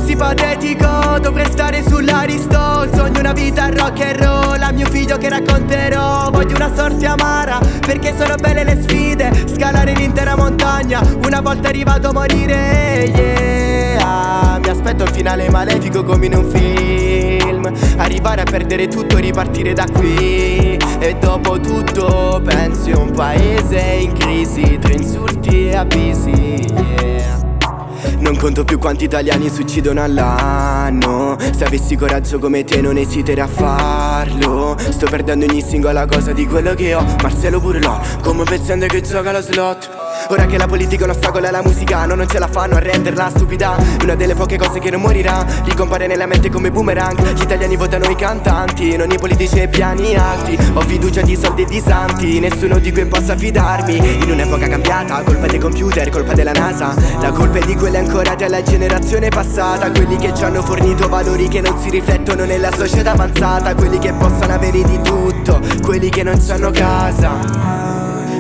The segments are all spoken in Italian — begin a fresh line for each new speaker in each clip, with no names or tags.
fossi patetico dovrei stare sull'Aristo. Sogno una vita rock and roll, a mio figlio che racconterò. Voglio una sorte amara perché sono belle le sfide, scalare l'intera montagna una volta arrivato a morire, yeah. Mi aspetto il finale malefico come in un film, arrivare a perdere tutto, ripartire da qui. E dopo tutto pensi a un paese in crisi, tra insulti e avvisi, yeah. Non conto più quanti italiani si uccidono all'anno. Se avessi coraggio come te non esiterei a farlo. Sto perdendo ogni singola cosa di quello che ho. Marcelo Burlò, come un pezzente che gioca alla slot. Ora che la politica è un ostacolo alla musica, non ce la fanno a renderla stupida. Una delle poche cose che non morirà, ricompare nella mente come boomerang. Gli italiani votano i cantanti, non i politici e piani alti. Ho fiducia di soldi e di santi, nessuno di cui possa fidarmi. In un'epoca cambiata, colpa dei computer, colpa della NASA. La colpa è di quelle ancorate alla generazione passata, quelli che ci hanno fornito valori che non si riflettono nella società avanzata. Quelli che possono avere di tutto, quelli che non sanno casa.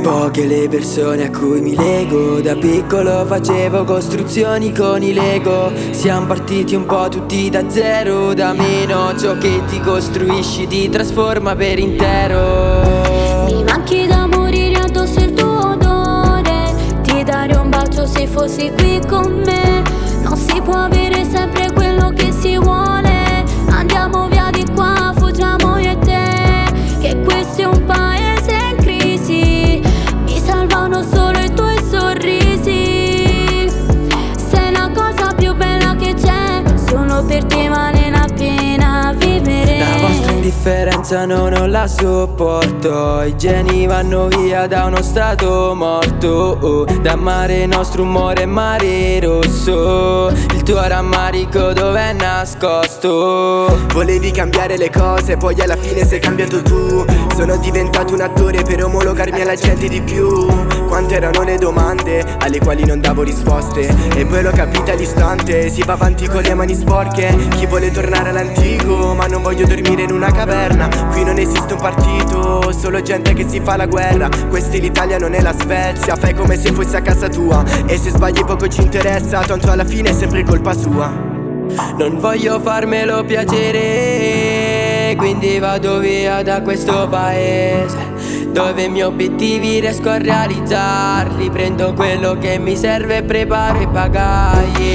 Poche le persone a cui mi lego, da piccolo facevo costruzioni con i Lego. Siamo partiti un po' tutti da zero, da meno ciò che ti costruisci ti trasforma per intero.
Mi manchi da morire addosso il tuo odore, ti darei un bacio se fossi qui con me. Non si può avere sempre quello che si vuole, andiamo via di qua, fuggiamo io e te, che questo è un paese in crisi. Salvano solo i tuoi sorrisi, sei la cosa più bella che c'è, solo per te vale la pena vivere.
La vostra indifferenza non la sopporto, i geni vanno via da uno stato morto. Da mare nostro umore è mare rosso, il tuo rammarico dov'è nascosto? Volevi cambiare le cose, poi alla fine sei cambiato tu. Sono diventato un attore per omologarmi alla gente di più. Quante erano le domande alle quali non davo risposte, e poi l'ho capita all'istante. Si va avanti con le mani sporche, chi vuole tornare all'antico. Ma non voglio dormire in una caverna, qui non esiste un partito, solo gente che si fa la guerra. Questa è l'Italia, non è la Svezia, fai come se fossi a casa tua, e se sbagli poco ci interessa, tanto alla fine è sempre colpa sua. Non voglio farmelo piacere, quindi vado via da questo paese, dove i miei obiettivi riesco a realizzarli. Prendo quello che mi serve e preparo i bagagli.